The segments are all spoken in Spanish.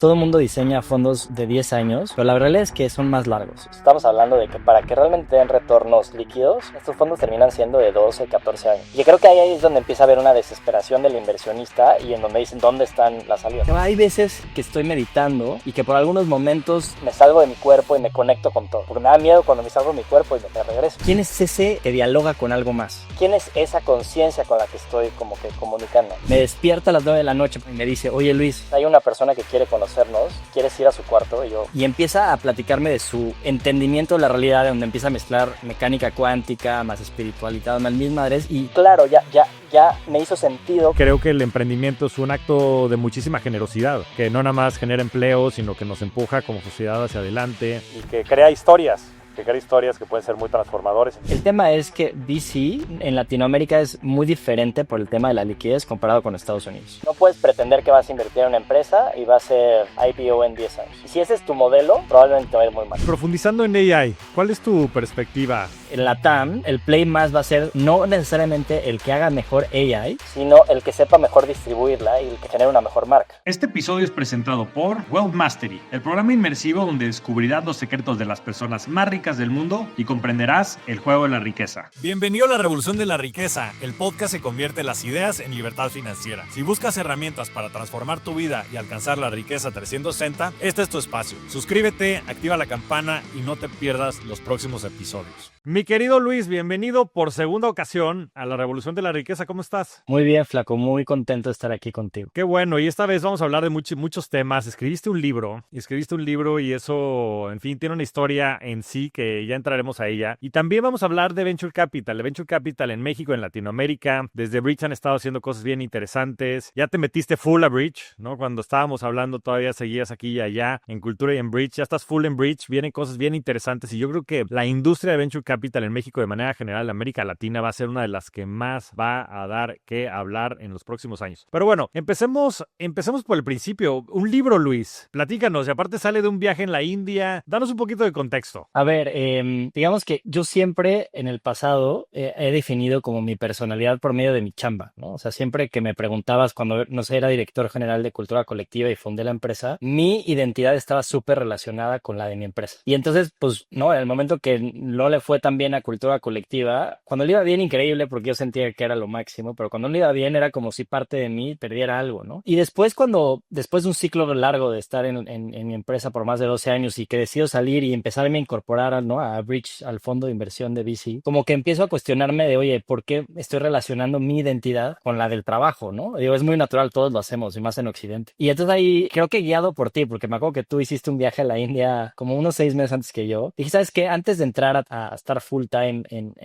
Todo el mundo diseña fondos de 10 años, pero la realidad es que son más largos. Estamos hablando de que para que realmente den retornos líquidos, estos fondos terminan siendo de 12, 14 años. Y creo que ahí es donde empieza a haber una desesperación del inversionista y en donde dicen dónde están las salidas. Pero hay veces que estoy meditando y que por algunos momentos me salgo de mi cuerpo y me conecto con todo. Porque me da miedo cuando me salgo de mi cuerpo y me regreso. ¿Quién es ese que dialoga con algo más? ¿Quién es esa conciencia con la que estoy como que comunicando? Me despierta a las 9 de la noche y me dice, oye Luis, hay una persona que quiere conocernos, ¿quieres ir a su cuarto? Y empieza a platicarme de su entendimiento de la realidad, donde empieza a mezclar mecánica cuántica, más espiritualidad, más mil madres, y claro, ya me hizo sentido. Creo que el emprendimiento es un acto de muchísima generosidad, que no nada más genera empleo, sino que nos empuja como sociedad hacia adelante. Y que crea historias que pueden ser muy transformadores. El tema es que VC en Latinoamérica es muy diferente por el tema de la liquidez comparado con Estados Unidos. No puedes pretender que vas a invertir en una empresa y va a ser IPO en 10 años. Y si ese es tu modelo, probablemente te va a ir muy mal. Profundizando en AI, ¿cuál es tu perspectiva? En la TAM, el play más va a ser no necesariamente el que haga mejor AI, sino el que sepa mejor distribuirla y el que genere una mejor marca. Este episodio es presentado por Wealth Mastery, el programa inmersivo donde descubrirás los secretos de las personas más ricas del mundo y comprenderás el juego de la riqueza. Bienvenido a la Revolución de la Riqueza, el podcast que convierte las ideas en libertad financiera. Si buscas herramientas para transformar tu vida y alcanzar la riqueza 360, este es tu espacio. Suscríbete, activa la campana y no te pierdas los próximos episodios. Mi querido Luis, bienvenido por segunda ocasión a la Revolución de la Riqueza. ¿Cómo estás? Muy bien, flaco, muy contento de estar aquí contigo. Qué bueno, y esta vez vamos a hablar de muchos temas. Escribiste un libro y eso, en fin, tiene una historia en sí que ya entraremos a ella. Y también vamos a hablar de Venture Capital, en México, en Latinoamérica. Desde Bridge han estado haciendo cosas bien interesantes. Ya te metiste full a Bridge, ¿no? Cuando estábamos hablando todavía seguías aquí y allá en Cultura y en Bridge. Ya estás full en Bridge, vienen cosas bien interesantes y yo creo que la industria de Venture Capital en México de manera general, América Latina, va a ser una de las que más va a dar que hablar en los próximos años. Pero bueno, empecemos por el principio. Un libro, Luis, platícanos, y aparte sale de un viaje en la India. Danos un poquito de contexto. A ver, digamos que yo siempre en el pasado he definido como mi personalidad por medio de mi chamba, ¿no? O sea, siempre que me preguntabas cuando, no sé, era director general de Cultura Colectiva y fundé la empresa, mi identidad estaba súper relacionada con la de mi empresa. Y entonces, pues, no, en el momento que no le fue tan bien a Cultura Colectiva, cuando le iba bien, increíble, porque yo sentía que era lo máximo, pero cuando le iba bien era como si parte de mí perdiera algo, ¿no? Y después después de un ciclo largo de estar en mi empresa por más de 12 años y que decido salir y empezarme a incorporar, ¿no?, a Bridge, al fondo de inversión de VC, como que empiezo a cuestionarme de, oye, ¿por qué estoy relacionando mi identidad con la del trabajo, ¿no? Digo, es muy natural, todos lo hacemos, y más en Occidente. Y entonces ahí, creo que guiado por ti, porque me acuerdo que tú hiciste un viaje a la India como unos 6 meses antes que yo, dije, ¿sabes qué? Antes de entrar a estar full time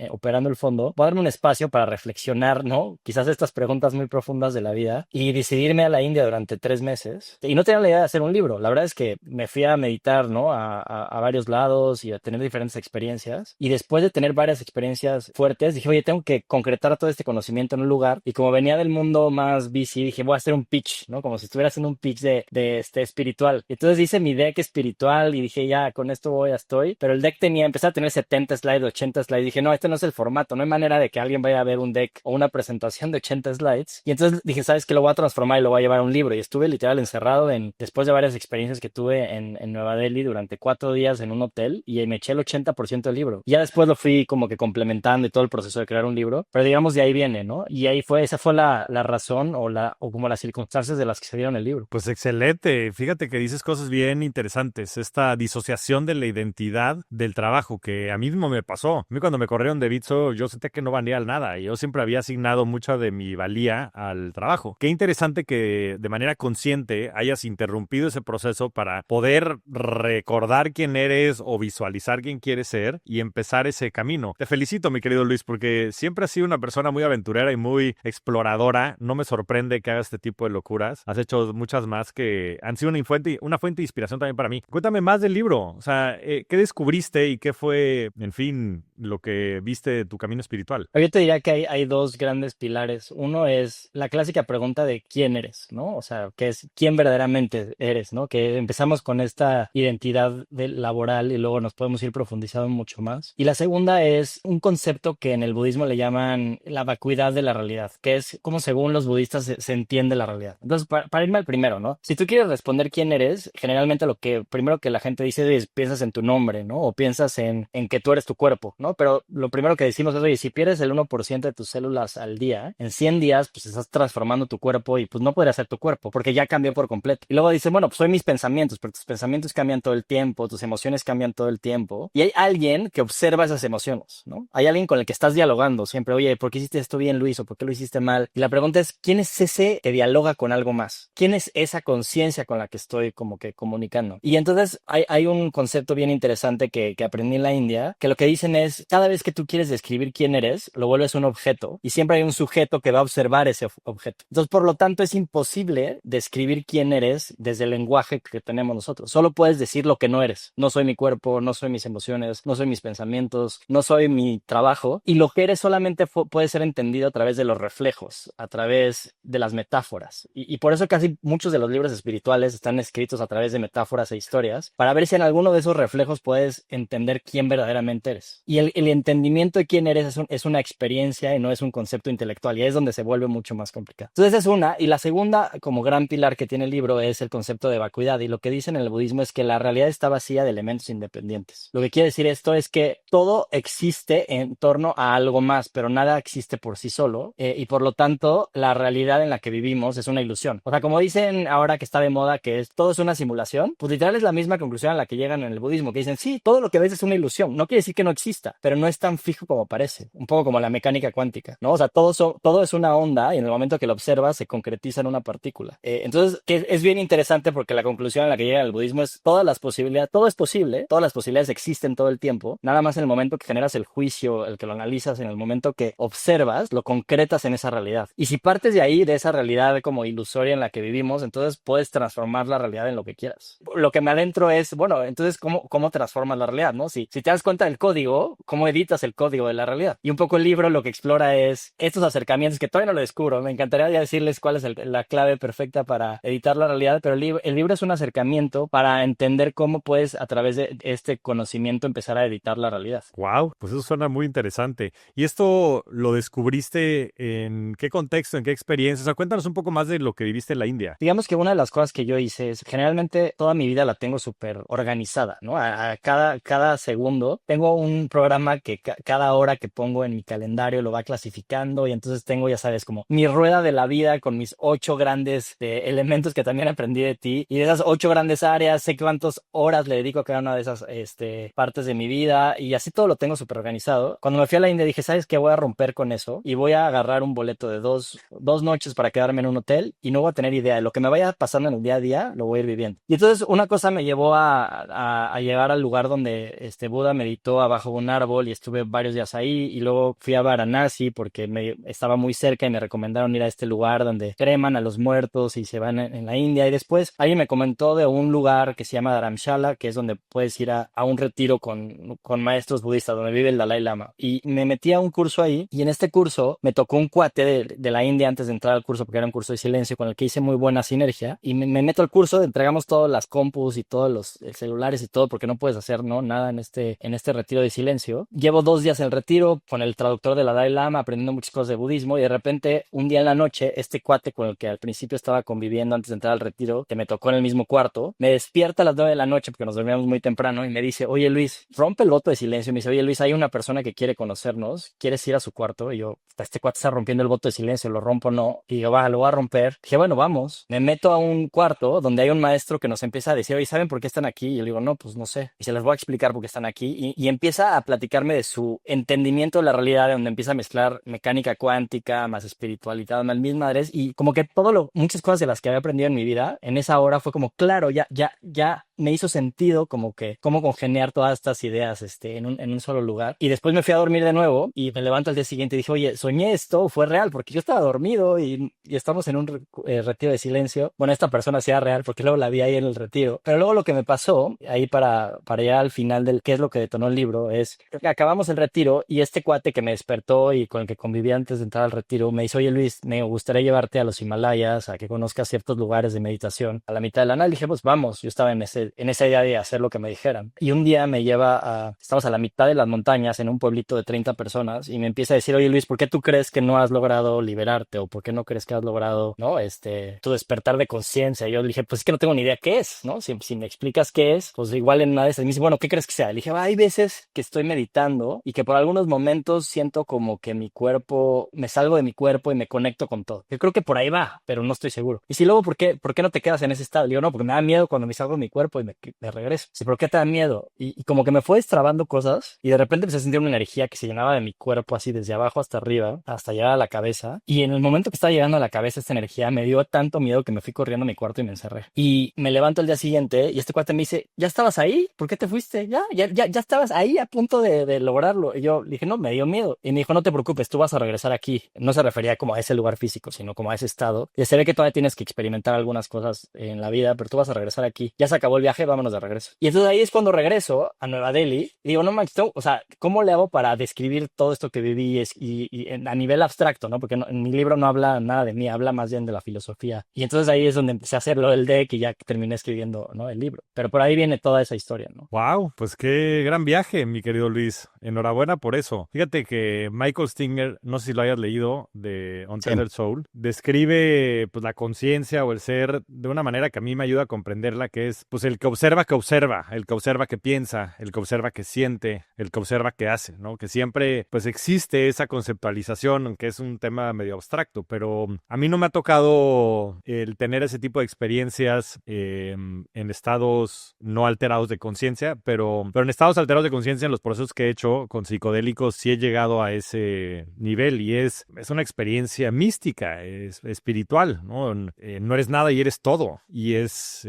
operando el fondo, voy a darme un espacio para reflexionar, ¿no? Quizás estas preguntas muy profundas de la vida y decidirme a la India durante 3 meses. Y no tenía la idea de hacer un libro. La verdad es que me fui a meditar, ¿no? A varios lados y a tener diferentes experiencias. Y después de tener varias experiencias fuertes, dije, oye, tengo que concretar todo este conocimiento en un lugar. Y como venía del mundo más VC, dije, voy a hacer un pitch, ¿no? Como si estuviera haciendo un pitch de espiritual. Y entonces hice mi deck espiritual y dije, ya, con esto ya estoy. Pero el deck empecé a tener 70 slides, 80 slides. Dije, no, este no es el formato. No hay manera de que alguien vaya a ver un deck o una presentación de 80 slides. Y entonces dije, ¿sabes qué? Lo voy a transformar y lo voy a llevar a un libro. Y estuve literal encerrado después de varias experiencias que tuve en Nueva Delhi durante 4 días en un hotel y me eché el 80% del libro. Ya después lo fui como que complementando y todo el proceso de crear un libro. Pero digamos de ahí viene, ¿no? Y ahí esa fue la razón o como las circunstancias de las que se dieron el libro. Pues excelente. Fíjate que dices cosas bien interesantes. Esta disociación de la identidad del trabajo que a mí mismo me pasó. A mí cuando me corrieron de Bitso, yo sentía que no valía nada. Yo siempre había asignado mucha de mi valía al trabajo. Qué interesante que de manera consciente hayas interrumpido ese proceso para poder recordar quién eres o visualizar quién quieres ser y empezar ese camino. Te felicito, mi querido Luis, porque siempre has sido una persona muy aventurera y muy exploradora. No me sorprende que hagas este tipo de locuras. Has hecho muchas más que han sido una fuente de inspiración también para mí. Cuéntame más del libro. O sea, ¿qué descubriste y qué fue, en fin, lo que viste de tu camino espiritual? Yo te diría que hay 2 grandes pilares. Uno es la clásica pregunta de quién eres, ¿no? O sea, ¿qué es quién verdaderamente eres, ¿no? Que empezamos con esta identidad laboral y luego nos podemos ir profundizando mucho más. Y la segunda es un concepto que en el budismo le llaman la vacuidad de la realidad, que es como según los budistas se entiende la realidad. Entonces, para irme al primero, ¿no? Si tú quieres responder quién eres, generalmente lo que primero que la gente dice es piensas en tu nombre, ¿no? O piensas en que tú eres tu cuerpo, ¿no? Pero lo primero que decimos es, oye, si pierdes el 1% de tus células al día, en 100 días, pues estás transformando tu cuerpo y pues no podría ser tu cuerpo porque ya cambió por completo. Y luego dicen, bueno, pues soy mis pensamientos, pero tus pensamientos cambian todo el tiempo, tus emociones cambian todo el tiempo. Y hay alguien que observa esas emociones, ¿no? Hay alguien con el que estás dialogando siempre, oye, ¿por qué hiciste esto bien, Luis? ¿O por qué lo hiciste mal? Y la pregunta es, ¿quién es ese que dialoga con algo más? ¿Quién es esa conciencia con la que estoy como que comunicando? Y entonces hay un concepto bien interesante que aprendí en la India, que lo que dicen es, cada vez que tú quieres describir quién eres, lo vuelves un objeto y siempre hay un sujeto que va a observar ese objeto. Entonces, por lo tanto, es imposible describir quién eres desde el lenguaje que tenemos nosotros. Solo puedes decir lo que no eres. No soy mi cuerpo, no soy mis emociones, no soy mis pensamientos, no soy mi trabajo. Y lo que eres solamente puede ser entendido a través de los reflejos, a través de las metáforas. Y por eso casi muchos de los libros espirituales están escritos a través de metáforas e historias, para ver si en alguno de esos reflejos puedes entender quién verdaderamente eres. Y el entendimiento de quién eres es una experiencia y no es un concepto intelectual, y ahí es donde se vuelve mucho más complicado. Entonces esa es una, y la segunda, como gran pilar que tiene el libro, es el concepto de vacuidad, y lo que dicen en el budismo es que la realidad está vacía de elementos independientes. Lo que quiere decir esto es que todo existe en torno a algo más, pero nada existe por sí solo, y por lo tanto la realidad en la que vivimos es una ilusión. O sea, como dicen ahora que está de moda que todo es una simulación, pues literal es la misma conclusión a la que llegan en el budismo, que dicen, sí, todo lo que ves es una ilusión, no quiere decir que no exista, pero no es tan fijo como parece, un poco como la mecánica cuántica, ¿no? O sea, todo es una onda y en el momento que lo observas se concretiza en una partícula. Entonces, que es bien interesante porque la conclusión a la que llega el budismo es todas las posibilidades, todo es posible, todas las posibilidades existen todo el tiempo, nada más en el momento que generas el juicio, el que lo analizas, en el momento que observas, lo concretas en esa realidad. Y si partes de ahí, de esa realidad como ilusoria en la que vivimos, entonces puedes transformar la realidad en lo que quieras. Lo que me adentro es, bueno, entonces, ¿cómo transformas la realidad, no? Si te das cuenta del código, ¿cómo editas el código de la realidad? Y un poco el libro lo que explora es estos acercamientos que todavía no lo descubro. Me encantaría ya decirles cuál es la clave perfecta para editar la realidad, pero el libro es un acercamiento para entender cómo puedes, a través de este conocimiento, empezar a editar la realidad. Wow, pues eso suena muy interesante. ¿Y esto lo descubriste en qué contexto, en qué experiencia? O sea, cuéntanos un poco más de lo que viviste en la India. Digamos que una de las cosas que yo hice es, generalmente toda mi vida la tengo súper organizada, ¿no? A cada segundo tengo un programa que cada hora que pongo en mi calendario lo va clasificando, y entonces tengo, ya sabes, como mi rueda de la vida con mis 8 grandes elementos que también aprendí de ti, y de esas 8 grandes áreas sé cuántas horas le dedico a cada una de esas partes de mi vida, y así todo lo tengo súper organizado. Cuando me fui a la India dije, ¿sabes qué? Voy a romper con eso y voy a agarrar un boleto de dos noches para quedarme en un hotel y no voy a tener idea de lo que me vaya pasando en el día a día, lo voy a ir viviendo. Y entonces una cosa me llevó a llegar al lugar donde Buda meditó abajo de un árbol, y estuve varios días ahí, y luego fui a Varanasi porque estaba muy cerca y me recomendaron ir a este lugar donde creman a los muertos y se van en la India. Y después alguien me comentó de un lugar que se llama Dharamshala, que es donde puedes ir a un retiro con maestros budistas, donde vive el Dalai Lama. Y me metí a un curso ahí, y en este curso me tocó un cuate de la India antes de entrar al curso, porque era un curso de silencio con el que hice muy buena sinergia, y me meto al curso, entregamos todas las compus y todos los celulares y todo, porque no puedes hacer nada en este retiro de silencio. Llevo 2 días en el retiro con el traductor de la Dalai Lama, aprendiendo muchas cosas de budismo, y de repente un día en la noche este cuate con el que al principio estaba conviviendo antes de entrar al retiro, que me tocó en el mismo cuarto, me despierta a las 9 de la noche porque nos dormíamos muy temprano, y me dice, oye Luis, rompe el voto de silencio. Me dice, oye Luis, hay una persona que quiere conocernos, ¿quieres ir a su cuarto? Y yo, este cuate está rompiendo el voto de silencio, ¿lo rompo o no? Y yo, lo voy a romper. Dije, bueno, vamos. Me meto a un cuarto donde hay un maestro que nos empieza a decir, oye, ¿saben por qué están aquí? Y yo le digo, no, pues no sé. Y se les voy a explicar por qué están aquí. Y empieza a platicarme de su entendimiento de la realidad, donde empieza a mezclar mecánica cuántica, más espiritualidad, más mil madres. Y como que muchas cosas de las que había aprendido en mi vida, en esa hora fue como, claro, ya me hizo sentido como que cómo congeniar todas estas ideas en un solo lugar. Y después me fui a dormir de nuevo y me levanto al día siguiente y dije, oye, soñé esto, fue real, porque yo estaba dormido y estamos en un retiro de silencio. Bueno, esta persona sí era real porque luego la vi ahí en el retiro. Pero luego lo que me pasó, ahí para llegar al final del qué es lo que detonó el libro, es que acabamos el retiro y este cuate que me despertó y con el que conviví antes de entrar al retiro me dice, oye Luis, me gustaría llevarte a los Himalayas, a que conozcas ciertos lugares de meditación a la mitad de la nada. Le dije, pues vamos, yo estaba en ese en esa idea de hacer lo que me dijeran. Y un día me lleva estamos a la mitad de las montañas en un pueblito de 30 personas y me empieza a decir, oye Luis, ¿por qué tú crees que no has logrado liberarte? ¿O por qué no crees que has logrado, ¿no? Tu despertar de conciencia. Y yo le dije, pues es que no tengo ni idea qué es, ¿no? Si me explicas qué es, pues igual en una de esas me dice, bueno, ¿qué crees que sea? Le dije, hay veces que estoy meditando y que por algunos momentos siento como que mi cuerpo, me salgo de mi cuerpo y me conecto con todo. Yo creo que por ahí va, pero no estoy seguro. Y si luego, ¿por qué no te quedas en ese estado? Le digo, no, porque me da miedo cuando me salgo de mi cuerpo y me regreso. Sí, ¿por qué te da miedo? Y como que me fue destrabando cosas y de repente empecé a sentir una energía que se llenaba de mi cuerpo así desde abajo hasta arriba, hasta llegar a la cabeza. Y en el momento que estaba llegando a la cabeza esta energía me dio tanto miedo que me fui corriendo a mi cuarto y me encerré. Y me levanto el día siguiente y este cuate me dice, ¿ya estabas ahí? ¿Por qué te fuiste? Ya estabas ahí a punto de lograrlo. Y yo le dije, no, me dio miedo. Y me dijo, no te preocupes, tú vas a regresar aquí. No se refería como a ese lugar físico, sino como a ese estado. Y se ve que todavía tienes que experimentar algunas cosas en la vida, pero tú vas a regresar aquí. Ya se acabó el viaje, vámonos de regreso. Y entonces ahí es cuando regreso a Nueva Delhi y digo, no manches, o sea, ¿cómo le hago para describir todo esto que viví a nivel abstracto, ¿no? Porque en mi libro no habla nada de mí, habla más bien de la filosofía. Y entonces ahí es donde empecé a hacerlo el deck y ya terminé escribiendo, ¿no? El libro. Pero por ahí viene toda esa historia, ¿no? Wow, pues qué gran viaje, mi querido Luis. Enhorabuena por eso. Fíjate que Michael Stinger, no sé si lo hayas leído, de Untethered Soul, describe pues la conciencia o el ser de una manera que a mí me ayuda a comprenderla, que es pues el que observa, el que observa que piensa, el que observa que siente, el que observa que hace, ¿no? Que siempre pues existe esa conceptualización, aunque es un tema medio abstracto, pero a mí no me ha tocado el tener ese tipo de experiencias en estados no alterados de conciencia, pero en estados alterados de conciencia, en los procesos que he hecho con psicodélicos, sí he llegado a ese nivel y es una experiencia mística, es espiritual, ¿no? No eres nada y eres todo y es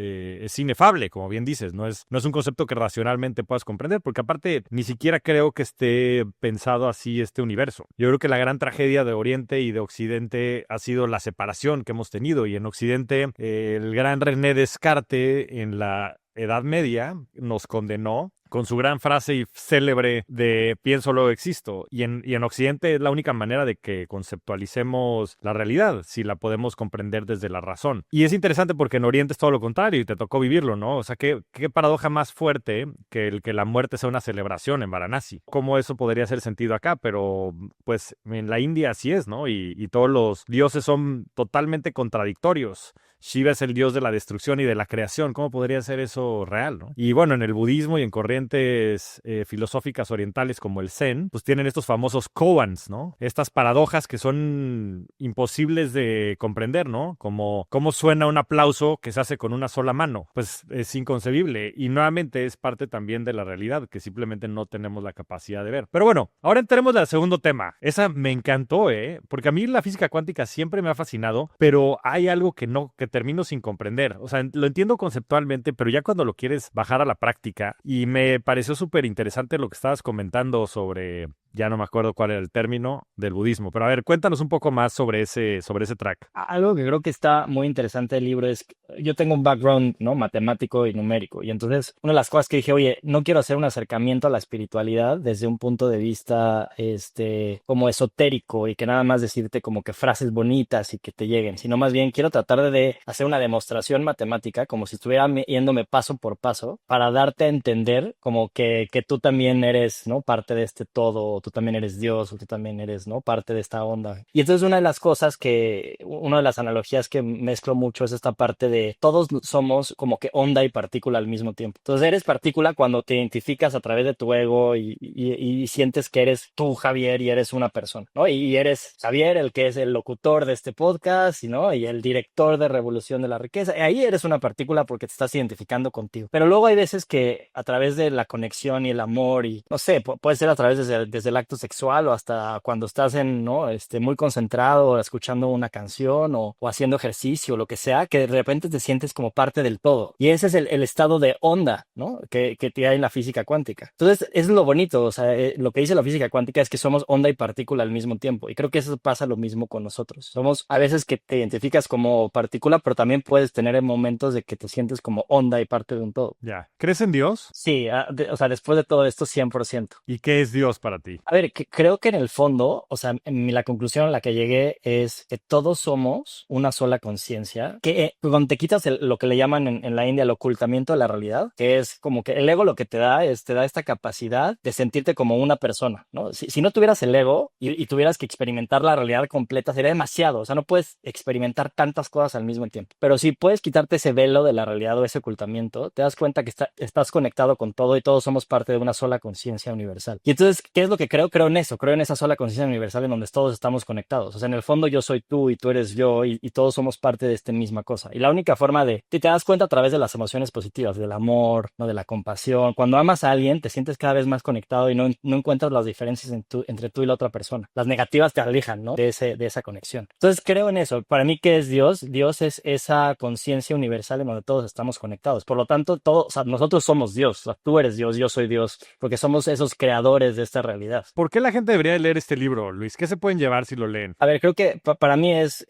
inefable, como bien dices, no es un concepto que racionalmente puedas comprender, porque aparte ni siquiera creo que esté pensado así este universo. Yo creo que la gran tragedia de Oriente y de Occidente ha sido la separación que hemos tenido, y en Occidente el gran René Descartes en la Edad Media nos condenó con su gran frase célebre de pienso luego existo, y en Occidente es la única manera de que conceptualicemos la realidad, si la podemos comprender desde la razón. Y es interesante porque en Oriente es todo lo contrario y te tocó vivirlo, ¿no? O sea, qué paradoja más fuerte que el que la muerte sea una celebración en Varanasi. ¿Cómo eso podría hacer sentido acá? Pero pues en la India así es, ¿no? Y todos los dioses son totalmente contradictorios. Shiva es el dios de la destrucción y de la creación. ¿Cómo podría ser eso real, no? Y bueno, en el budismo y en corrientes filosóficas orientales como el Zen, pues tienen estos famosos koans, ¿no? Estas paradojas que son imposibles de comprender, ¿no? Como cómo suena un aplauso que se hace con una sola mano. Pues es inconcebible y nuevamente es parte también de la realidad que simplemente no tenemos la capacidad de ver. Pero bueno, ahora entremos al segundo tema. Esa me encantó, porque a mí la física cuántica siempre me ha fascinado, pero hay algo que termino sin comprender. O sea, lo entiendo conceptualmente, pero ya cuando lo quieres bajar a la práctica, y me pareció súper interesante lo que estabas comentando sobre, ya no me acuerdo cuál era el término, del budismo. Pero a ver, cuéntanos un poco más sobre ese track. Algo que creo que está muy interesante del libro es, yo tengo un background, ¿no? Matemático y numérico, y entonces una de las cosas que dije, oye, no quiero hacer un acercamiento a la espiritualidad desde un punto de vista como esotérico y que nada más decirte como que frases bonitas y que te lleguen, sino más bien quiero tratar de hacer una demostración matemática como si estuviera yéndome paso por paso para darte a entender como que tú también eres, ¿no? Parte de este todo, o tú también eres Dios, o tú también eres, ¿no? Parte de esta onda. Y entonces una de las analogías que mezclo mucho es esta parte de todos somos como que onda y partícula al mismo tiempo. Entonces eres partícula cuando te identificas a través de tu ego y sientes que eres tú, Javier, y eres una persona, ¿no? Y eres Javier, el que es el locutor de este podcast, ¿no? Y el director de Revolución de la Riqueza. Y ahí eres una partícula porque te estás identificando contigo. Pero luego hay veces que a través de la conexión y el amor y, no sé, puede ser a través desde el acto sexual o hasta cuando estás ¿no? Muy concentrado escuchando una canción o haciendo ejercicio o lo que sea, que de repente te sientes como parte del todo. Y ese es el estado de onda, ¿no? Que te hay en la física cuántica. Entonces, es lo bonito, o sea, lo que dice la física cuántica es que somos onda y partícula al mismo tiempo. Y creo que eso pasa lo mismo con nosotros. Somos a veces que te identificas como partícula, pero también puedes tener momentos de que te sientes como onda y parte de un todo. Ya. ¿Crees en Dios? Sí, o sea, después de todo esto, 100%. ¿Y qué es Dios para ti? A ver, creo que en el fondo, o sea, la conclusión a la que llegué es que todos somos una sola conciencia, que cuando te quitas lo que le llaman en la India el ocultamiento de la realidad, que es como que el ego lo que te da esta capacidad de sentirte como una persona, ¿no? Si no tuvieras el ego y tuvieras que experimentar la realidad completa, sería demasiado, o sea, no puedes experimentar tantas cosas al mismo tiempo, pero si puedes quitarte ese velo de la realidad o ese ocultamiento, te das cuenta que estás conectado con todo y todos somos parte de una sola conciencia universal. Y entonces, ¿qué es lo que creo? Creo en eso, creo en esa sola conciencia universal en donde todos estamos conectados. O sea, en el fondo yo soy tú y tú eres yo y todos somos parte de esta misma cosa. Y la única forma te das cuenta a través de las emociones positivas, del amor, ¿no? De la compasión. Cuando amas a alguien, te sientes cada vez más conectado y no encuentras las diferencias entre tú y la otra persona. Las negativas te alejan, ¿no? De esa conexión. Entonces, creo en eso. Para mí, ¿qué es Dios? Dios es esa conciencia universal en donde todos estamos conectados. Por lo tanto, o sea, nosotros somos Dios. O sea, tú eres Dios, yo soy Dios, porque somos esos creadores de esta realidad. ¿Por qué la gente debería leer este libro, Luis? ¿Qué se pueden llevar si lo leen? A ver, creo que para mí es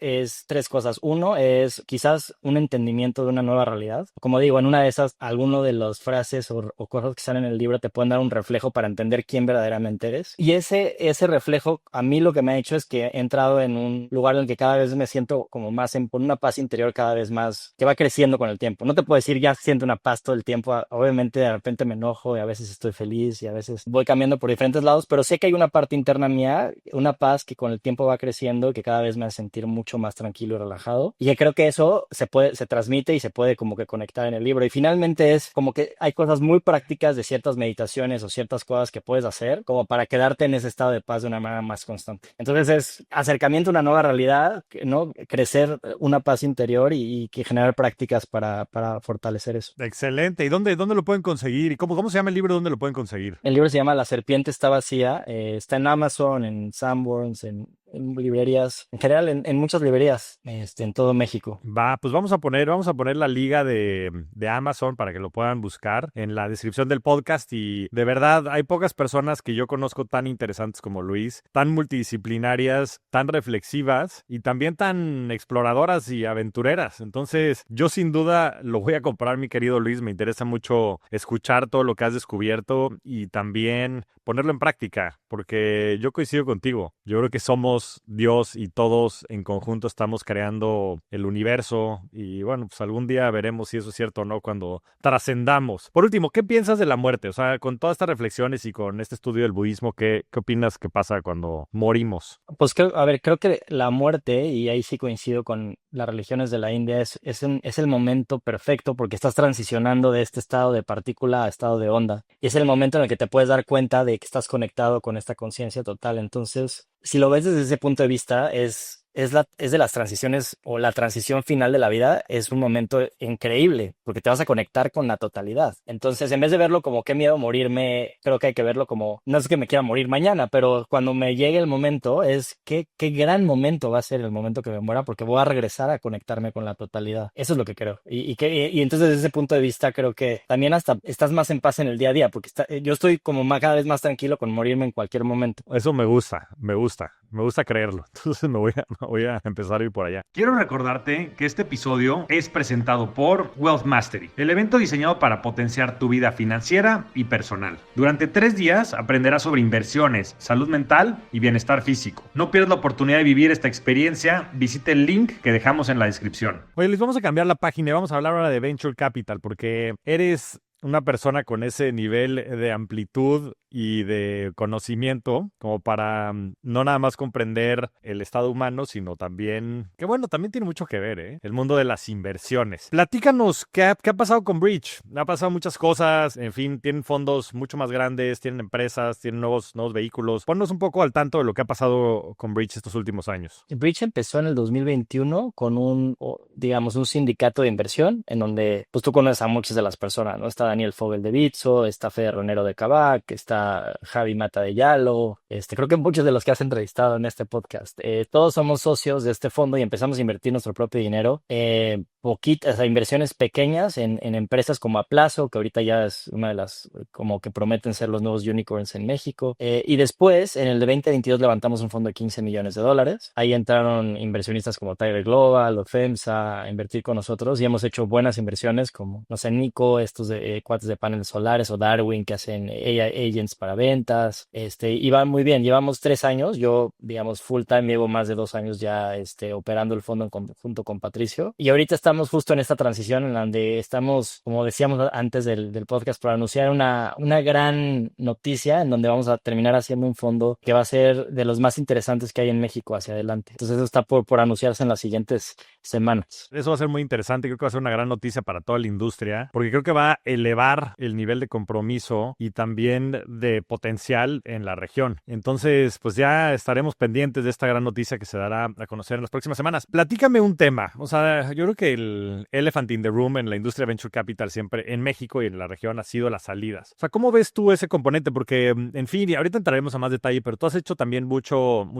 tres cosas. Uno es quizás un entendimiento de una nueva realidad. Como digo, en una de esas, alguno de las frases o cosas que salen en el libro te pueden dar un reflejo para entender quién verdaderamente eres. Y ese reflejo, a mí lo que me ha hecho es que he entrado en un lugar en el que cada vez me siento como más con una paz interior cada vez más, que va creciendo con el tiempo. No te puedo decir ya siento una paz todo el tiempo. Obviamente de repente me enojo y a veces estoy feliz y a veces voy cambiando por diferentes lados, pero sé que hay una parte interna mía, una paz que con el tiempo va creciendo, que cada vez me hace sentir mucho más tranquilo y relajado. Y que creo que eso se transmite y se puede como que conectar en el libro. Y finalmente es como que hay cosas muy prácticas de ciertas meditaciones o ciertas cosas que puedes hacer como para quedarte en ese estado de paz de una manera más constante. Entonces es acercamiento a una nueva realidad, ¿no? Crecer una paz interior y que generar prácticas para fortalecer eso. Excelente. ¿Y dónde lo pueden conseguir? ¿Y cómo se llama el libro? ¿Dónde lo pueden conseguir? El libro se llama La serpiente está vacía. Está en Amazon, en Sanborns, en librerías, en general en muchas librerías en todo México. Va, pues vamos a poner la liga de Amazon para que lo puedan buscar en la descripción del podcast. Y de verdad, hay pocas personas que yo conozco tan interesantes como Luis, tan multidisciplinarias, tan reflexivas y también tan exploradoras y aventureras. Entonces, yo sin duda lo voy a comprar, mi querido Luis. Me interesa mucho escuchar todo lo que has descubierto y también ponerlo en práctica, porque yo coincido contigo. Yo creo que somos Dios y todos en conjunto estamos creando el universo y bueno, pues algún día veremos si eso es cierto o no cuando trascendamos. Por último, ¿qué piensas de la muerte? O sea, con todas estas reflexiones y con este estudio del budismo, ¿qué opinas que pasa cuando morimos? Pues creo que la muerte, y ahí sí coincido con las religiones de la India, es el momento perfecto porque estás transicionando de este estado de partícula a estado de onda. Y es el momento en el que te puedes dar cuenta de que estás conectado con esta conciencia total. Entonces, si lo ves desde ese punto de vista, es de las transiciones o la transición final de la vida, es un momento increíble porque te vas a conectar con la totalidad. Entonces, en vez de verlo como qué miedo morirme, creo que hay que verlo como, no es que me quiera morir mañana, pero cuando me llegue el momento, es qué gran momento va a ser el momento que me muera porque voy a regresar a conectarme con la totalidad. Eso es lo que creo. Y entonces, desde ese punto de vista, creo que también hasta estás más en paz en el día a día porque yo estoy como cada vez más tranquilo con morirme en cualquier momento. Eso me gusta creerlo. Entonces me voy a empezar a ir por allá. Quiero recordarte que este episodio es presentado por Wealth Mastery, el evento diseñado para potenciar tu vida financiera y personal. Durante 3 días aprenderás sobre inversiones, salud mental y bienestar físico. No pierdas la oportunidad de vivir esta experiencia. Visita el link que dejamos en la descripción. Oye, les vamos a cambiar la página y vamos a hablar ahora de Venture Capital porque eres una persona con ese nivel de amplitud y de conocimiento como para no nada más comprender el estado humano, sino también, que bueno, también tiene mucho que ver, el mundo de las inversiones. Platícanos, ¿qué ha pasado con Bridge? Ha pasado muchas cosas, en fin, tienen fondos mucho más grandes, tienen empresas, tienen nuevos vehículos. Ponnos un poco al tanto de lo que ha pasado con Bridge estos últimos años. Bridge empezó en el 2021 con un sindicato de inversión en donde pues tú conoces a muchas de las personas, ¿no? Está Daniel Fogel de Bitso, está Fede Ronero de Kavak, está Javi Mata de Yalo, creo que muchos de los que has entrevistado en este podcast, todos somos socios de este fondo y empezamos a invertir nuestro propio dinero poquitas, o sea, inversiones pequeñas en empresas como Aplazo, que ahorita ya es una de las como que prometen ser los nuevos unicorns en México. Y después, en el de 2022, levantamos un fondo de $15 millones. Ahí entraron inversionistas como Tiger Global o FEMSA a invertir con nosotros y hemos hecho buenas inversiones como, no sé, Nico, estos de cuates de paneles solares o Darwin que hacen AI agents para ventas. Y va muy bien. Llevamos 3 años. Yo, digamos, full time llevo más de 2 años ya operando el fondo en conjunto con Patricio. Y ahorita estamos justo en esta transición en donde estamos, como decíamos antes del podcast, por anunciar una gran noticia en donde vamos a terminar haciendo un fondo que va a ser de los más interesantes que hay en México hacia adelante. Entonces eso está por anunciarse en las siguientes semanas. Eso va a ser muy interesante, creo que va a ser una gran noticia para toda la industria, porque creo que va a elevar el nivel de compromiso y también de potencial en la región. Entonces, pues ya estaremos pendientes de esta gran noticia que se dará a conocer en las próximas semanas. Platícame un tema, o sea, yo creo que el elephant in the room en la industria venture capital siempre en México y en la región ha sido las salidas. O sea, ¿cómo ves tú ese componente? Porque, en fin, y ahorita entraremos a más detalle, pero tú has hecho también mucha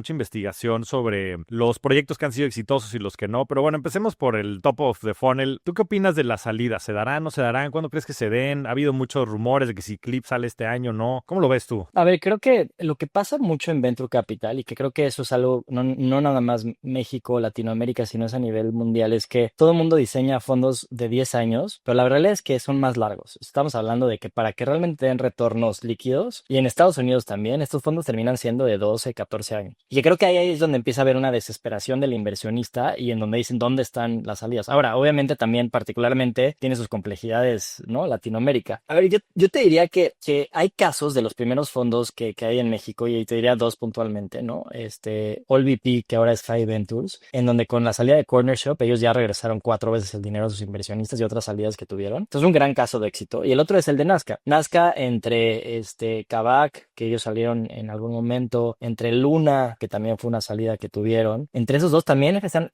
investigación sobre los proyectos que han sido exitosos y los que no. Pero bueno, empecemos por el top of the funnel. ¿Tú qué opinas de las salidas? ¿Se darán, no se darán? ¿Cuándo crees que se den? Ha habido muchos rumores de que si Clip sale este año o no. ¿Cómo lo ves tú? A ver, creo que lo que pasa mucho en Venture Capital, y que creo que eso es algo, no nada más México, Latinoamérica, sino es a nivel mundial, es que todo el mundo diseña fondos de 10 años, pero la realidad es que son más largos. Estamos hablando de que para que realmente den retornos líquidos, y en Estados Unidos también, estos fondos terminan siendo de 12, 14 años. Y que creo que ahí es donde empieza a haber una desesperación del inversionista y en donde dicen dónde están las salidas. Ahora, obviamente también particularmente tiene sus complejidades, ¿no? Latinoamérica. A ver, yo te diría que hay casos de los primeros fondos que hay en México, y te diría dos puntualmente, ¿no? AllVP, que ahora es High Ventures, en donde con la salida de Corner Shop ellos ya regresaron 4 veces el dinero a sus inversionistas y otras salidas que tuvieron. Entonces, un gran caso de éxito. Y el otro es el de Nazca. Nazca entre Kavak, que ellos salieron en algún momento, entre Luna, que también fue una salida que tuvieron. Entre esos dos también están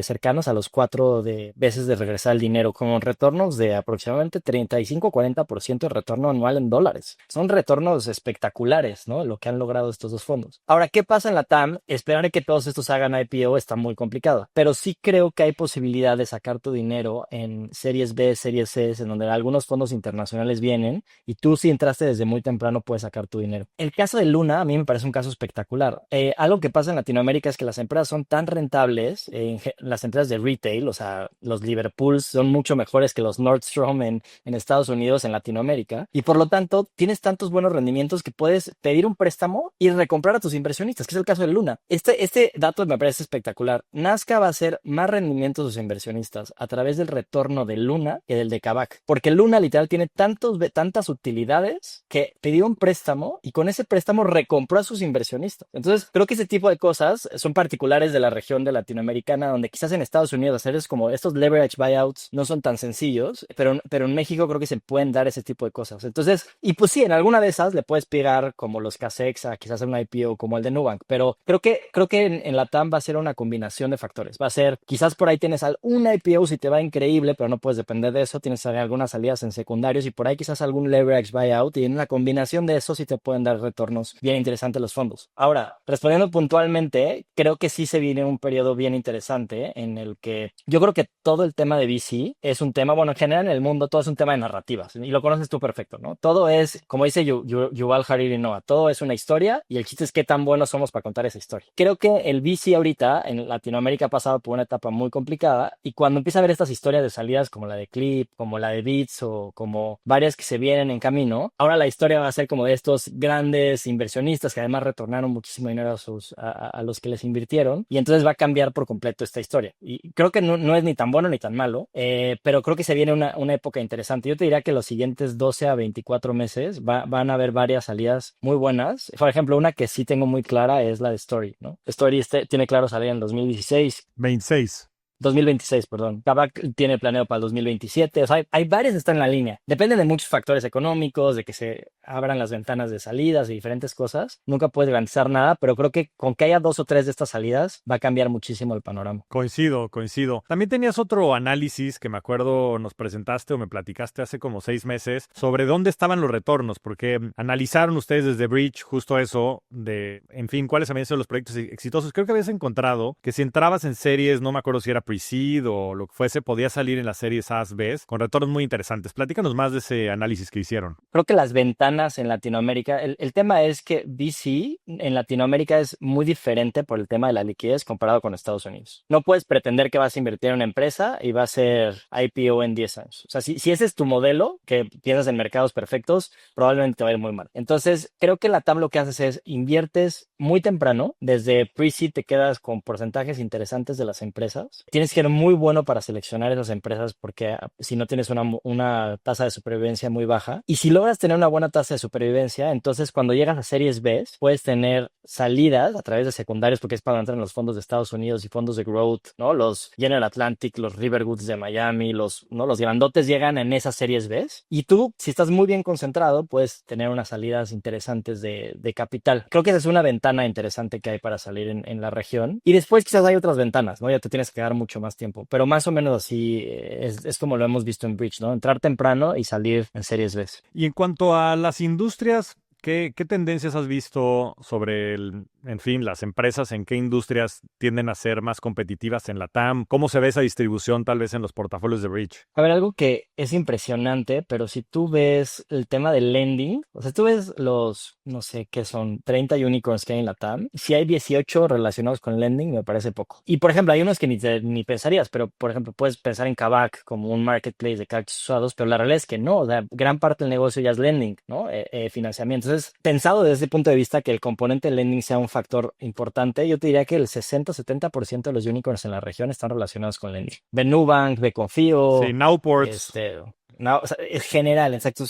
cercanos a los 4 veces de regresar el dinero, con retornos de aproximadamente 35-40% de retorno anual en dólares. Son retornos espectaculares, ¿no? Lo que han logrado estos dos fondos. Ahora, ¿qué pasa en la TAM? Esperar que todos estos hagan IPO está muy complicado, pero sí creo que hay posibilidad de sacar tu dinero en series B, series C, en donde algunos fondos internacionales vienen y tú, si entraste desde muy temprano, puedes sacar tu dinero. El caso de Luna a mí me parece un caso espectacular. Algo que pasa en Latinoamérica es que las empresas son tan rentables, las empresas de retail, o sea, los Liverpools son mucho mejores que los Nordstrom en Estados Unidos, en Latinoamérica, y por lo tanto tienes tantos buenos rendimientos que puedes pedir un préstamo y recomprar a tus inversionistas, que es el caso de Luna. Este dato me parece espectacular. Nazca va a hacer más rendimientos a sus inversionistas a través del retorno de Luna que del de Kavak, porque Luna literal tiene tantas utilidades que pidió un préstamo y con ese préstamo recompró a sus inversionistas. Entonces, creo que ese tipo de cosas son particulares de la región de Latinoamericana, donde quizás en Estados Unidos hacer es como estos leverage buyouts no son tan sencillos, pero en México creo que se pueden dar ese tipo de cosas. Entonces, y pues sí, en alguna de esas le puedes pegar como los Casexa, quizás un IPO como el de Nubank, pero creo que en la TAM va a ser una combinación de factores. Va a ser, quizás por ahí tienes un IPO si te va increíble, pero no puedes depender de eso. Tienes algunas salidas en secundarios y por ahí quizás algún leverage buyout, y en una combinación de eso sí te pueden dar retornos bien interesantes los fondos. Ahora, respondiendo puntualmente, creo que sí se viene un periodo bien interesante en el que yo creo que todo el tema de VC es un tema, bueno, en general en el mundo todo es un tema de narrativas y lo conoces tú perfecto, ¿no? Todo es, como dice Yuval Harari Noah, todo es una historia y el chiste es qué tan buenos somos para contar esa historia. Creo que el VC ahorita en Latinoamérica ha pasado por una etapa muy complicada, y cuando empieza a ver estas historias de salidas como la de Clip, como la de Beats o como varias que se vienen en camino, ahora la historia va a ser como de estos grandes inversionistas que además retornaron muchísimo dinero a los que les invirtieron, y entonces va a cambiar por completo esta historia. Y creo que no es ni tan bueno ni tan malo, pero creo que se viene una época interesante. Yo te diría que los siguientes 12 a 24 meses van a haber varias salidas muy buenas. Por ejemplo, una que sí tengo muy clara es la de Story, ¿no? Story tiene claro salir en 2016. 2026, perdón. Kavak tiene planeado para el 2027. O sea, hay varias que están en la línea. Dependen de muchos factores económicos, de que se abran las ventanas de salidas y diferentes cosas. Nunca puedes garantizar nada, pero creo que con que haya 2 o 3 de estas salidas va a cambiar muchísimo el panorama. Coincido. También tenías otro análisis que me acuerdo nos presentaste o me platicaste hace como 6 meses sobre dónde estaban los retornos, porque analizaron ustedes desde Bridge justo eso de, en fin, cuáles habían sido los proyectos exitosos. Creo que habías encontrado que si entrabas en series, no me acuerdo si era pre-seed o lo que fuese, podía salir en las series A's, B's con retornos muy interesantes. Platícanos más de ese análisis que hicieron. Creo que las ventanas en Latinoamérica, el tema es que VC en Latinoamérica es muy diferente por el tema de la liquidez comparado con Estados Unidos. No puedes pretender que vas a invertir en una empresa y va a ser IPO en 10 años. O sea, si ese es tu modelo, que piensas en mercados perfectos, probablemente te va a ir muy mal. Entonces, creo que la TAM lo que haces es inviertes muy temprano, desde pre-seed te quedas con porcentajes interesantes de las empresas. Tienes que ser muy bueno para seleccionar esas empresas porque si no tienes una tasa de supervivencia muy baja. Y si logras tener una buena tasa de supervivencia, entonces cuando llegas a series B, puedes tener salidas a través de secundarios porque es para entrar en los fondos de Estados Unidos y fondos de growth, ¿no? Los General Atlantic, los Riverwoods de Miami, ¿no? Los grandotes llegan en esas series B. Y tú, si estás muy bien concentrado, puedes tener unas salidas interesantes de capital. Creo que esa es una ventana interesante que hay para salir en la región. Y después quizás hay otras ventanas, ¿no? Ya te tienes que quedar mucho más tiempo. Pero más o menos así es como lo hemos visto en Bridge, ¿no? Entrar temprano y salir en series B. Y en cuanto a las industrias, ¿qué tendencias has visto sobre en fin, las empresas, en qué industrias tienden a ser más competitivas en la TAM? ¿Cómo se ve esa distribución tal vez en los portafolios de Bridge? A ver, algo que es impresionante, pero si tú ves el tema del lending, o sea, tú ves los, no sé, qué son 30 unicorns que hay en la TAM, si hay 18 relacionados con lending, me parece poco. Y, por ejemplo, hay unos que ni pensarías, pero, por ejemplo, puedes pensar en Kavak como un marketplace de carros usados, pero la realidad es que no, o sea, gran parte del negocio ya es lending, ¿no? Financiamiento. Entonces, pensado desde ese punto de vista que el componente lending sea un factor importante, yo te diría que el 60-70% de los unicorns en la región están relacionados con lending. Ve Nubank, ve Confío. Sí, Nowports. O sea, es general, exacto.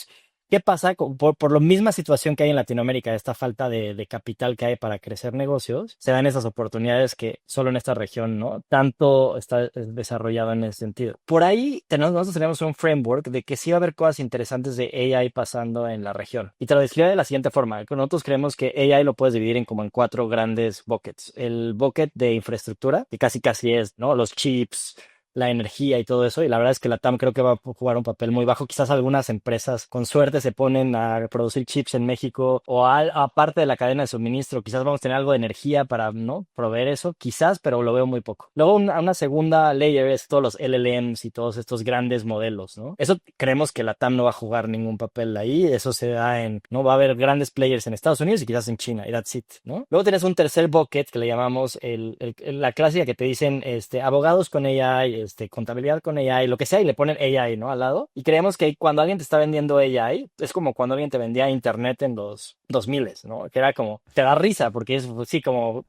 ¿Qué pasa por la misma situación que hay en Latinoamérica, esta falta de capital que hay para crecer negocios? Se dan esas oportunidades que solo en esta región, ¿no? Tanto está desarrollado en ese sentido. Por ahí nosotros tenemos un framework de que sí va a haber cosas interesantes de AI pasando en la región. Y te lo describo de la siguiente forma. Nosotros creemos que AI lo puedes dividir en como en 4 grandes buckets. El bucket de infraestructura, que casi es, ¿no? Los chips, la energía y todo eso, y la verdad es que la TAM creo que va a jugar un papel muy bajo. Quizás algunas empresas con suerte se ponen a producir chips en México o aparte de la cadena de suministro, quizás vamos a tener algo de energía para, ¿no?, proveer eso, quizás, pero lo veo muy poco. Luego una segunda layer es todos los LLMs y todos estos grandes modelos, ¿no? Eso creemos que la TAM no va a jugar ningún papel ahí, eso se da ¿no? Va a haber grandes players en Estados Unidos y quizás en China, y that's it, ¿no? Luego tienes un tercer bucket que le llamamos la clásica que te dicen abogados con AI, contabilidad con AI, lo que sea, y le ponen AI, ¿no?, al lado. Y creemos que cuando alguien te está vendiendo AI, es como cuando alguien te vendía internet en los 2000, ¿no? Que era como, te da risa, porque es, sí, como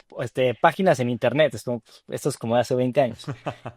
páginas en internet, esto es como de hace 20 años.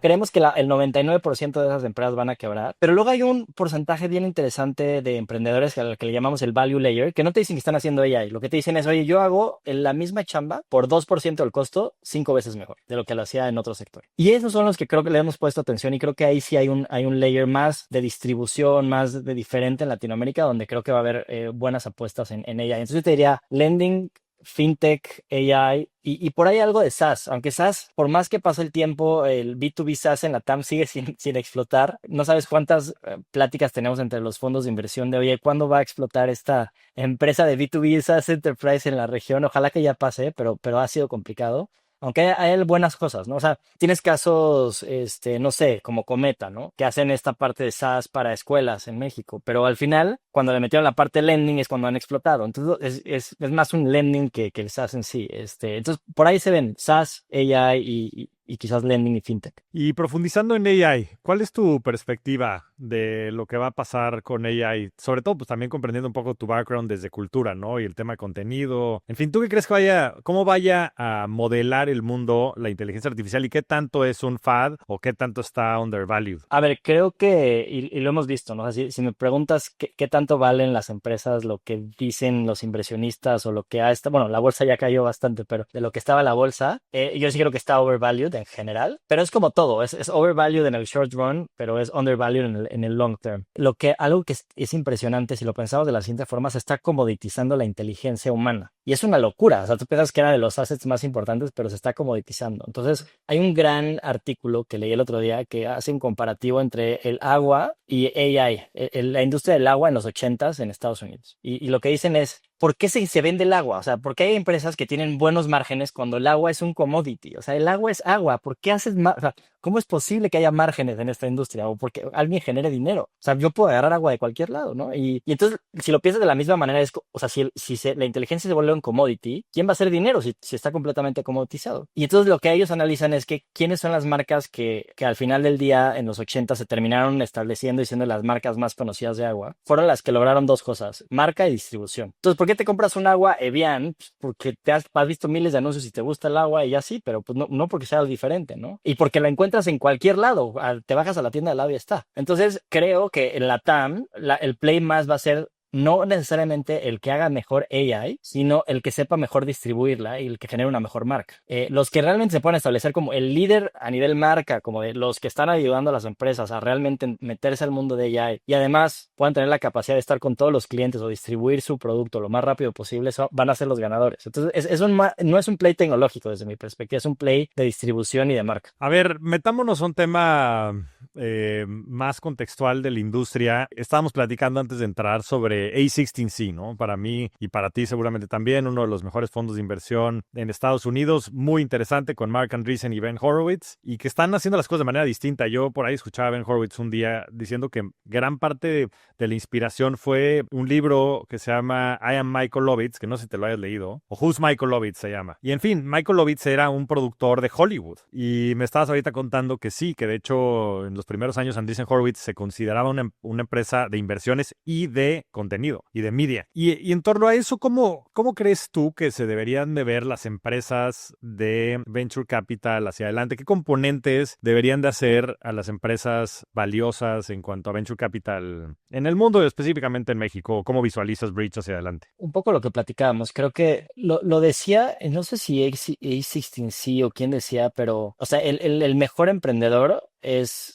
Creemos que el 99% de esas empresas van a quebrar, pero luego hay un porcentaje bien interesante de emprendedores al que le llamamos el value layer, que no te dicen que están haciendo AI, lo que te dicen es, oye, yo hago la misma chamba por 2% del costo, 5 veces mejor de lo que lo hacía en otro sector. Y esos son los que creo que le hemos puesto atención, y creo que ahí sí hay un layer más de distribución, más de diferente en Latinoamérica, donde creo que va a haber buenas apuestas en AI. Entonces yo te diría lending, fintech, AI y por ahí algo de SaaS, aunque SaaS, por más que pase el tiempo, el B2B SaaS en la TAM sigue sin explotar. No sabes cuántas pláticas tenemos entre los fondos de inversión de, oye, ¿cuándo va a explotar esta empresa de B2B SaaS Enterprise en la región? Ojalá que ya pase, pero ha sido complicado. Aunque hay buenas cosas, ¿no? O sea, tienes casos, no sé, como Cometa, ¿no?, que hacen esta parte de SaaS para escuelas en México, pero al final, cuando le metieron la parte de lending es cuando han explotado. Entonces, es más un lending que el SaaS en sí. Entonces, por ahí se ven SaaS, AI y quizás lending y fintech. Y profundizando en AI, ¿cuál es tu perspectiva de lo que va a pasar con AI? Sobre todo, pues también comprendiendo un poco tu background desde cultura, ¿no? Y el tema de contenido. En fin, ¿tú qué crees cómo vaya a modelar el mundo la inteligencia artificial y qué tanto es un fad o qué tanto está undervalued? A ver, creo que, y lo hemos visto, ¿no? O sea, si me preguntas qué tanto valen las empresas, lo que dicen los inversionistas o lo que bueno, la bolsa ya cayó bastante, pero de lo que estaba la bolsa, yo sí creo que está overvalued en general, pero es como todo, es overvalued en el short run, pero es undervalued en el long term. Algo que es impresionante, si lo pensamos de la siguiente forma, se está comoditizando la inteligencia humana. Y es una locura, o sea, tú piensas que era de los assets más importantes, pero se está comoditizando. Entonces, hay un gran artículo que leí el otro día que hace un comparativo entre el agua y AI, la industria del agua en los 80s en Estados Unidos. Y lo que dicen es, ¿por qué se vende el agua? O sea, ¿por qué hay empresas que tienen buenos márgenes cuando el agua es un commodity? O sea, el agua es agua. ¿Por qué haces más? O sea, ¿cómo es posible que haya márgenes en esta industria? O porque alguien genere dinero. O sea, yo puedo agarrar agua de cualquier lado, ¿no? Y entonces, si lo piensas de la misma manera, o sea, la inteligencia se vuelve un commodity, ¿quién va a hacer dinero si está completamente comoditizado? Y entonces lo que ellos analizan es que quiénes son las marcas que al final del día, en los 80, se terminaron estableciendo y siendo las marcas más conocidas de agua. Fueron las que lograron dos cosas: marca y distribución. Entonces, ¿por qué te compras un agua Evian? Pues porque has visto miles de anuncios y te gusta el agua y ya sí, pero pues no porque sea diferente, ¿no? Y porque la encuentras en cualquier lado. Te bajas a la tienda del lado y está. Entonces, creo que en la TAM, el play más va a ser no necesariamente el que haga mejor AI, sino el que sepa mejor distribuirla y el que genere una mejor marca. Los que realmente se pueden establecer como el líder a nivel marca, como de los que están ayudando a las empresas a realmente meterse al mundo de AI y además puedan tener la capacidad de estar con todos los clientes o distribuir su producto lo más rápido posible, van a ser los ganadores. Entonces, no es un play tecnológico desde mi perspectiva, es un play de distribución y de marca. A ver, metámonos a un tema más contextual de la industria. Estábamos platicando antes de entrar sobre A16Z, ¿no? Para mí y para ti seguramente también, uno de los mejores fondos de inversión en Estados Unidos, muy interesante, con Mark Andreessen y Ben Horowitz, y que están haciendo las cosas de manera distinta. Yo por ahí escuchaba a Ben Horowitz un día diciendo que gran parte de la inspiración fue un libro que se llama I Am Michael Lovitz, que no sé si te lo hayas leído, o Who's Michael Lovitz se llama. Y en fin, Michael Lovitz era un productor de Hollywood, y me estabas ahorita contando que sí, que de hecho en los primeros años Andreessen Horowitz se consideraba una empresa de inversiones y de contenido y de media. Y en torno a eso, ¿cómo crees tú que se deberían de ver las empresas de venture capital hacia adelante? ¿Qué componentes deberían de hacer a las empresas valiosas en cuanto a venture capital en el mundo, específicamente en México? ¿Cómo visualizas Bridge hacia adelante? Un poco lo que platicábamos, creo que lo decía, no sé si A16Z o quién decía, pero, o sea, el mejor emprendedor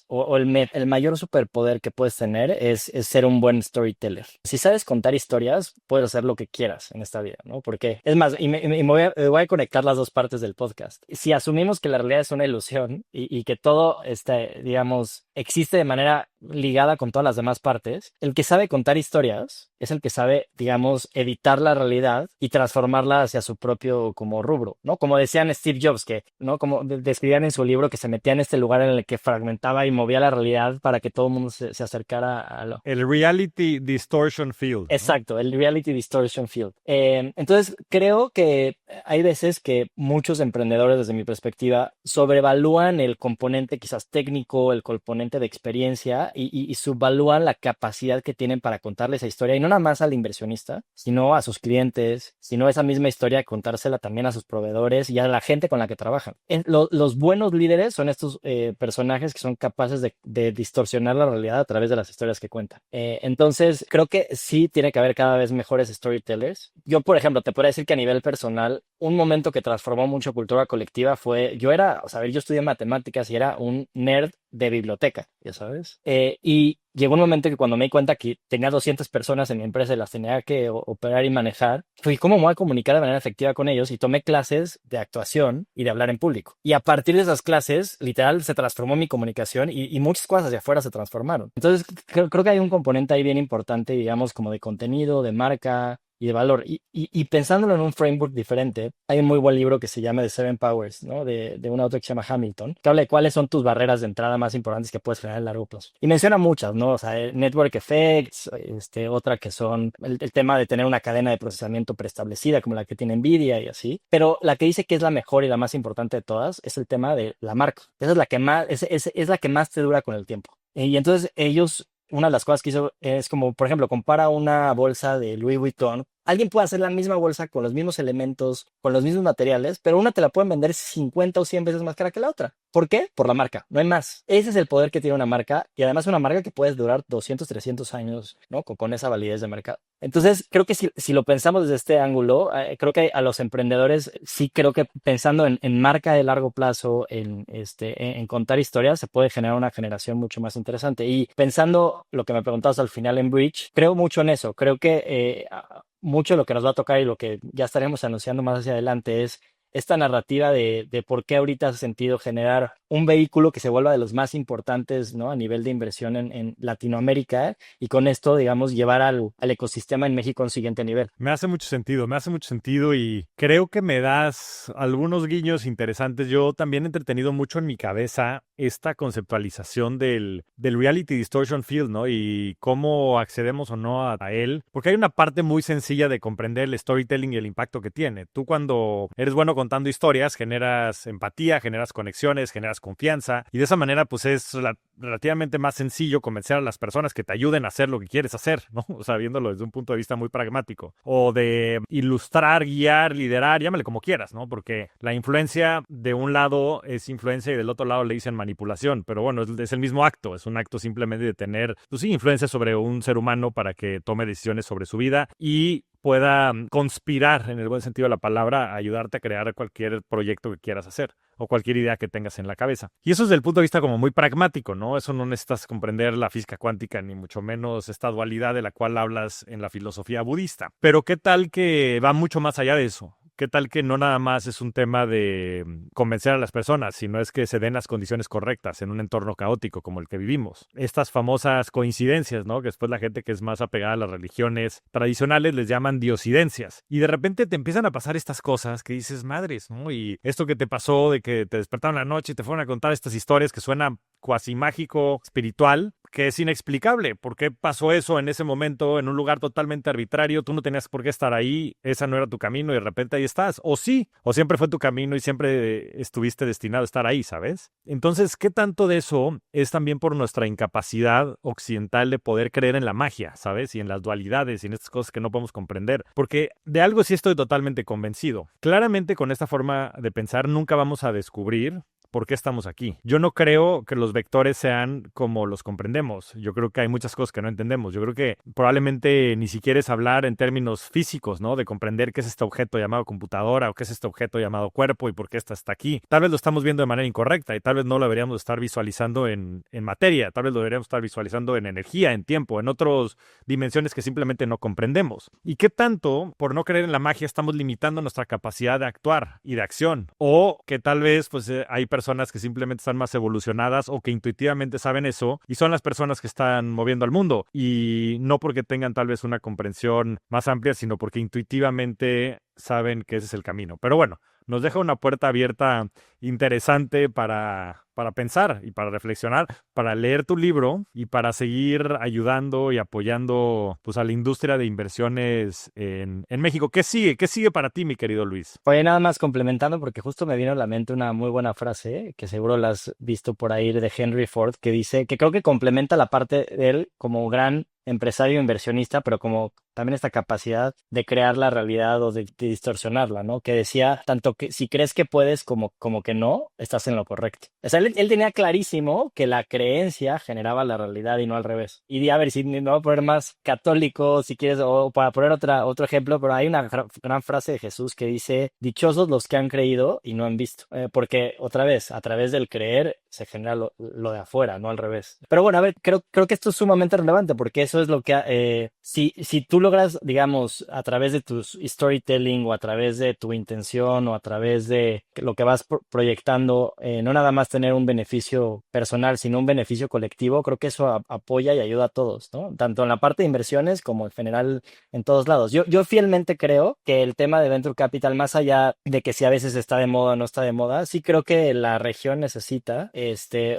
o el mayor superpoder que puedes tener es ser un buen storyteller. Si sabes contar historias, puedes hacer lo que quieras en esta vida, ¿no? Porque, es más, me voy a conectar las dos partes del podcast. Si asumimos que la realidad es una ilusión y que todo, digamos, existe de manera ligada con todas las demás partes, el que sabe contar historias es el que sabe, digamos, editar la realidad y transformarla hacia su propio como rubro, ¿no? Como decían Steve Jobs, que, ¿no? Como describían en su libro, que se metía en este lugar en el que fragmentaba y movía la realidad para que todo el mundo se acercara a lo... El Reality Distortion Field, ¿no? Exacto, el Reality Distortion Field. Entonces, creo que hay veces que muchos emprendedores, desde mi perspectiva, sobrevalúan el componente quizás técnico, el componente de experiencia y subvalúan la capacidad que tienen para contarle esa historia, y no nada más al inversionista, sino a sus clientes, sino esa misma historia contársela también a sus proveedores y a la gente con la que trabajan. Los buenos líderes son estos personajes que son capaces de distorsionar la realidad a través de las historias que cuentan. Entonces, creo que sí tiene que haber cada vez mejores storytellers. Yo, por ejemplo, te podría decir que a nivel personal, un momento que transformó mucho cultura colectiva fue, yo estudié matemáticas y era un nerd de biblioteca, ya sabes. Y llegó un momento que cuando me di cuenta que tenía 200 personas en mi empresa y las tenía que operar y manejar, fui, ¿cómo me voy a comunicar de manera efectiva con ellos? Y tomé clases de actuación y de hablar en público. Y a partir de esas clases, literal, se transformó mi comunicación y muchas cosas de afuera se transformaron. Entonces, creo que hay un componente ahí bien importante, digamos, como de contenido, de marca y de valor. Y pensándolo en un framework diferente, hay un muy buen libro que se llama The Seven Powers, ¿no? De un autor que se llama Hamilton, que habla de cuáles son tus barreras de entrada más importantes que puedes generar a largo plazo. Y menciona muchas, ¿no? O sea, network effects, otra que son el tema de tener una cadena de procesamiento preestablecida, como la que tiene Nvidia y así. Pero la que dice que es la mejor y la más importante de todas es el tema de la marca. Esa es la que más, es la que más te dura con el tiempo. Y entonces una de las cosas que hizo es como, por ejemplo, compara una bolsa de Louis Vuitton. Alguien puede hacer la misma bolsa con los mismos elementos, con los mismos materiales, pero una te la pueden vender 50 o 100 veces más cara que la otra. ¿Por qué? Por la marca, no hay más. Ese es el poder que tiene una marca, y además una marca que puede durar 200, 300 años, ¿no? Con esa validez de mercado. Entonces, creo que si lo pensamos desde este ángulo, creo que a los emprendedores, sí creo que pensando en marca de largo plazo, en contar historias, se puede generar una generación mucho más interesante. Y pensando lo que me preguntabas al final en Bridge, creo mucho en eso. Creo que mucho de lo que nos va a tocar y lo que ya estaremos anunciando más hacia adelante es esta narrativa de por qué ahorita hace sentido generar un vehículo que se vuelva de los más importantes, ¿no? A nivel de inversión en Latinoamérica, y con esto, digamos, llevar al ecosistema en México a un siguiente nivel. Me hace mucho sentido y creo que me das algunos guiños interesantes. Yo también he entretenido mucho en mi cabeza esta conceptualización del reality distortion field, ¿no? Y cómo accedemos o no a él, porque hay una parte muy sencilla de comprender el storytelling y el impacto que tiene. Tú cuando eres bueno contando historias, generas empatía, generas conexiones, generas confianza, y de esa manera pues es relativamente más sencillo convencer a las personas que te ayuden a hacer lo que quieres hacer, ¿no? O sea, viéndolo desde un punto de vista muy pragmático. O de ilustrar, guiar, liderar, llámale como quieras, ¿no? Porque la influencia de un lado es influencia y del otro lado le dicen manipulación, pero bueno, es el mismo acto, es un acto simplemente de tener, pues sí, influencia sobre un ser humano para que tome decisiones sobre su vida y pueda conspirar, en el buen sentido de la palabra, a ayudarte a crear cualquier proyecto que quieras hacer o cualquier idea que tengas en la cabeza. Y eso es desde el punto de vista como muy pragmático, ¿no? Eso no necesitas comprender la física cuántica, ni mucho menos esta dualidad de la cual hablas en la filosofía budista. Pero ¿qué tal que va mucho más allá de eso? ¿Qué tal que no nada más es un tema de convencer a las personas, sino es que se den las condiciones correctas en un entorno caótico como el que vivimos? Estas famosas coincidencias, ¿no? Que después la gente que es más apegada a las religiones tradicionales les llaman diosidencias. Y de repente te empiezan a pasar estas cosas que dices, madres, ¿no? Y esto que te pasó de que te despertaron en la noche y te fueron a contar estas historias que suenan cuasi mágico, espiritual, que es inexplicable. ¿Por qué pasó eso en ese momento, en un lugar totalmente arbitrario? Tú no tenías por qué estar ahí, esa no era tu camino y de repente ahí estás. O sí, o siempre fue tu camino y siempre estuviste destinado a estar ahí, ¿sabes? Entonces, ¿qué tanto de eso es también por nuestra incapacidad occidental de poder creer en la magia, ¿sabes? Y en las dualidades y en estas cosas que no podemos comprender. Porque de algo sí estoy totalmente convencido. Claramente con esta forma de pensar nunca vamos a descubrir ¿por qué estamos aquí? Yo no creo que los vectores sean como los comprendemos. Yo creo que hay muchas cosas que no entendemos. Yo creo que probablemente ni siquiera es hablar en términos físicos, ¿no? De comprender qué es este objeto llamado computadora o qué es este objeto llamado cuerpo y por qué está aquí. Tal vez lo estamos viendo de manera incorrecta y tal vez no lo deberíamos estar visualizando en materia. Tal vez lo deberíamos estar visualizando en energía, en tiempo, en otras dimensiones que simplemente no comprendemos. ¿Y qué tanto, por no creer en la magia, estamos limitando nuestra capacidad de actuar y de acción? O que tal vez pues hay personas que simplemente están más evolucionadas o que intuitivamente saben eso y son las personas que están moviendo al mundo y no porque tengan tal vez una comprensión más amplia, sino porque intuitivamente saben que ese es el camino. Pero bueno, nos deja una puerta abierta interesante para pensar y para reflexionar, para leer tu libro y para seguir ayudando y apoyando pues, a la industria de inversiones en México. ¿Qué sigue? ¿Qué sigue para ti, mi querido Luis? Oye, nada más complementando, porque justo me vino a la mente una muy buena frase, que seguro la has visto por ahí, de Henry Ford, que dice, que creo que complementa la parte de él como gran empresario inversionista, pero como también esta capacidad de crear la realidad o de distorsionarla, ¿no? Que decía, tanto que si crees que puedes como que no, estás en lo correcto. O sea, él tenía clarísimo que la creencia generaba la realidad y no al revés. Y a ver, si me voy a poner más católico, si quieres, o para poner otro ejemplo, pero hay una gran frase de Jesús que dice, dichosos los que han creído y no han visto. Porque, otra vez, a través del creer se genera lo de afuera, no al revés. Pero bueno, a ver, creo que esto es sumamente relevante porque eso es lo que, si tú logras, digamos, a través de tu storytelling o a través de tu intención o a través de lo que vas proyectando, no nada más tener un beneficio personal, sino un beneficio colectivo, creo que eso apoya y ayuda a todos, ¿no? Tanto en la parte de inversiones como en general en todos lados. Yo fielmente creo que el tema de Venture Capital, más allá de que si a veces está de moda o no está de moda, sí creo que la región necesita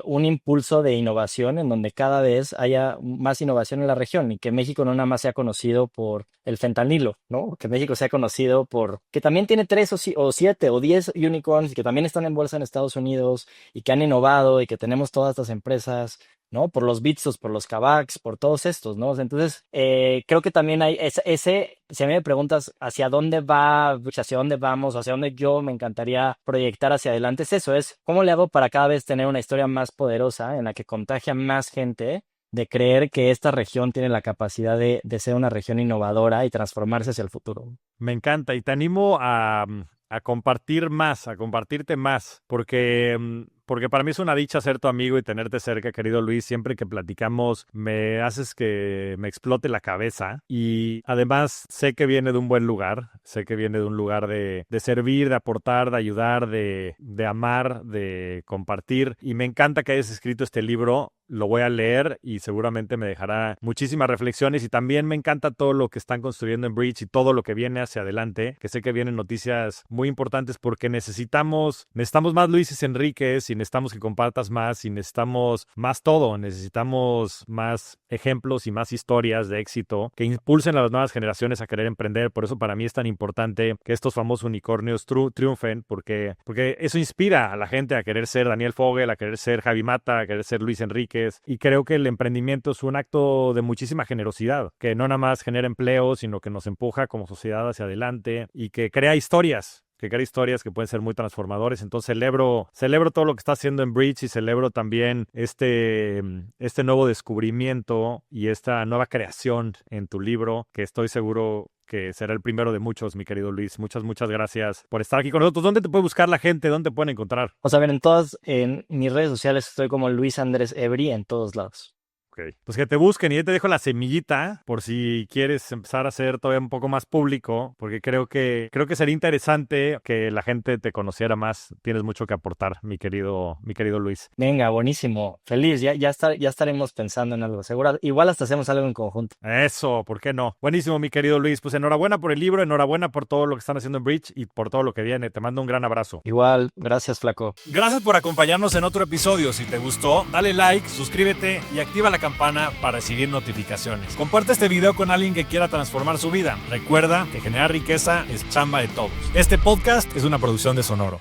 un impulso de innovación en donde cada vez haya más innovación en la región y que México no nada más sea conocido por el fentanilo, ¿no? Que México sea conocido por que también tiene 3 o 7 o 10 unicorns y que también están en bolsa en Estados Unidos y que han innovado y que tenemos todas estas empresas, ¿no? Por los Bitsos, por los Kavaks, por todos estos, ¿no? Entonces, creo que también hay si a mí me preguntas hacia dónde va, hacia dónde vamos, hacia dónde yo me encantaría proyectar hacia adelante, es eso, es cómo le hago para cada vez tener una historia más poderosa en la que contagia más gente de creer que esta región tiene la capacidad de ser una región innovadora y transformarse hacia el futuro. Me encanta y te animo a compartir más, a compartirte más, porque porque para mí es una dicha ser tu amigo y tenerte cerca, querido Luis. Siempre que platicamos me haces que me explote la cabeza y además sé que viene de un buen lugar, sé que viene de un lugar de servir, de aportar, de ayudar, de amar, de compartir, y me encanta que hayas escrito este libro. Lo voy a leer y seguramente me dejará muchísimas reflexiones, y también me encanta todo lo que están construyendo en Bridge y todo lo que viene hacia adelante, que sé que vienen noticias muy importantes porque necesitamos más Luises Enríquez, y necesitamos que compartas más, y necesitamos más todo, necesitamos más ejemplos y más historias de éxito que impulsen a las nuevas generaciones a querer emprender. Por eso para mí es tan importante que estos famosos unicornios triunfen, porque eso inspira a la gente a querer ser Daniel Fogel, a querer ser Javi Mata, a querer ser Luis Enríquez. Y creo que el emprendimiento es un acto de muchísima generosidad, que no nada más genera empleo, sino que nos empuja como sociedad hacia adelante y que crea historias que pueden ser muy transformadores. Entonces celebro todo lo que está haciendo en Bridge, y celebro también este nuevo descubrimiento y esta nueva creación en tu libro, que estoy seguro que será el primero de muchos, mi querido Luis. Muchas gracias por estar aquí con nosotros. ¿Dónde te puede buscar la gente? ¿Dónde te pueden encontrar? O sea, a ver, en mis redes sociales estoy como Luis Andrés Ebri en todos lados. Okay. Pues que te busquen, y ya te dejo la semillita por si quieres empezar a ser todavía un poco más público, porque creo que sería interesante que la gente te conociera más. Tienes mucho que aportar, mi querido Luis. Venga, buenísimo. Feliz, ya estaremos pensando en algo. Seguro, igual hasta hacemos algo en conjunto. Eso, ¿por qué no? Buenísimo, mi querido Luis. Pues enhorabuena por el libro, enhorabuena por todo lo que están haciendo en Bridge y por todo lo que viene. Te mando un gran abrazo. Igual, gracias, flaco. Gracias por acompañarnos en otro episodio. Si te gustó, dale like, suscríbete y activa la campana para recibir notificaciones. Comparte este video con alguien que quiera transformar su vida. Recuerda que generar riqueza es chamba de todos. Este podcast es una producción de Sonoro.